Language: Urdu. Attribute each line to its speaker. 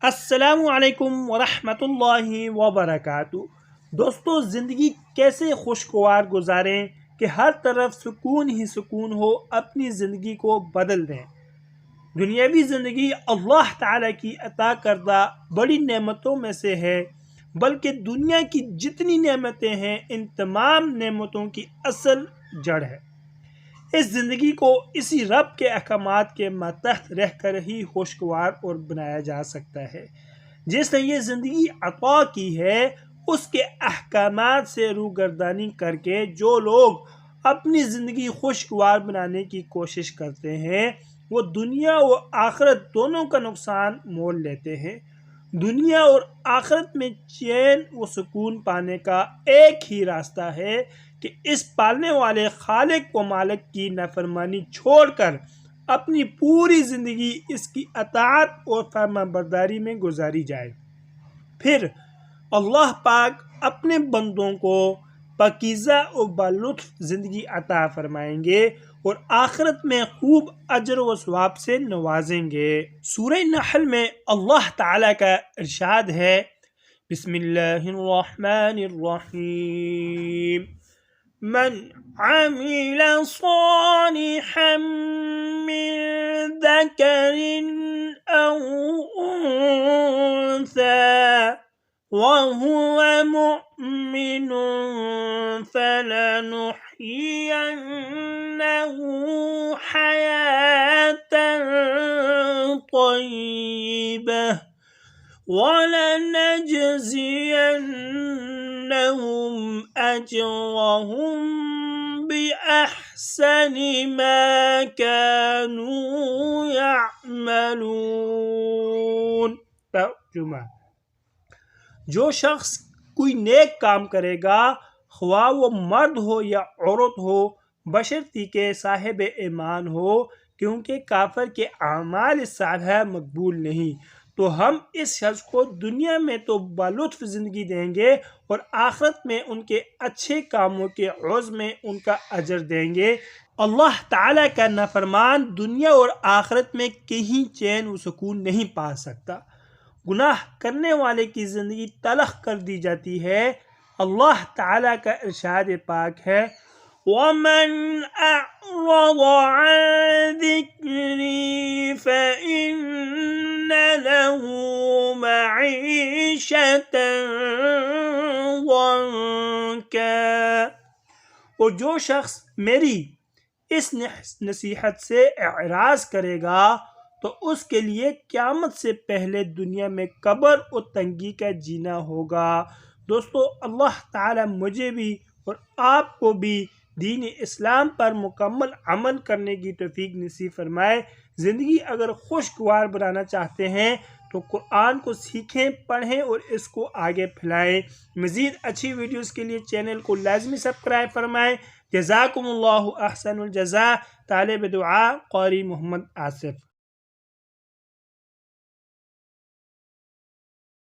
Speaker 1: السلام علیکم ورحمۃ اللہ وبرکاتہ۔ دوستو، زندگی کیسے خوشگوار گزاریں کہ ہر طرف سکون ہی سکون ہو، اپنی زندگی کو بدل دیں۔ دنیاوی زندگی اللہ تعالیٰ کی عطا کردہ بڑی نعمتوں میں سے ہے، بلکہ دنیا کی جتنی نعمتیں ہیں ان تمام نعمتوں کی اصل جڑ ہے۔ اس زندگی کو اسی رب کے احکامات کے ماتحت رہ کر ہی خوشگوار اور بنایا جا سکتا ہے۔ جس نے یہ زندگی عطا کی ہے، اس کے احکامات سے روگردانی کر کے جو لوگ اپنی زندگی خوشگوار بنانے کی کوشش کرتے ہیں، وہ دنیا و آخرت دونوں کا نقصان مول لیتے ہیں۔ دنیا اور آخرت میں چین و سکون پانے کا ایک ہی راستہ ہے کہ اس پالنے والے خالق و مالک کی نافرمانی چھوڑ کر اپنی پوری زندگی اس کی اطاعت اور فرما برداری میں گزاری جائے۔ پھر اللہ پاک اپنے بندوں کو پاکیزہ و بالطف زندگی عطا فرمائیں گے اور آخرت میں خوب اجر و ثواب سے نوازیں گے۔ سورہ نحل میں اللہ تعالیٰ کا ارشاد ہے، بسم اللہ الرحمن الرحیم، من عمل صالحا من ذکر او انثى وهو مؤمن فلنحيينه حياة طيبة ولنجزينهم أجرهم بأحسن ما كانوا يعملون۔ ترجمہ: جو شخص کوئی نیک کام کرے گا، خواہ وہ مرد ہو یا عورت ہو، بشرطی کہ صاحب ایمان ہو، کیونکہ کافر کے اعمال صالحہ مقبول نہیں، تو ہم اس شخص کو دنیا میں تو بالطف زندگی دیں گے اور آخرت میں ان کے اچھے کاموں کے عوض میں ان کا اجر دیں گے۔ اللہ تعالیٰ کا نافرمان دنیا اور آخرت میں کہیں چین و سکون نہیں پا سکتا۔ گناہ کرنے والے کی زندگی تلخ کر دی جاتی ہے۔ اللہ تعالیٰ کا ارشاد پاک ہے، وَمَنْ أَعْرَضَ عَنْ ذِكْرِي فَإِنَّ لَهُ مَعِيشَةً ضَنْكًا۔ اور جو شخص میری اس نصیحت سے اعراض کرے گا تو اس کے لیے قیامت سے پہلے دنیا میں قبر اور تنگی کا جینا ہوگا۔ دوستو، اللہ تعالی مجھے بھی اور آپ کو بھی دین اسلام پر مکمل عمل کرنے کی توفیق نصیب فرمائے۔ زندگی اگر خوشگوار بنانا چاہتے ہیں تو قرآن کو سیکھیں، پڑھیں اور اس کو آگے پھیلائیں۔ مزید اچھی ویڈیوز کے لیے چینل کو لازمی سبسکرائب فرمائیں۔ جزاکم اللہ احسن الجزاء۔ طالب دعا قاری محمد آصف۔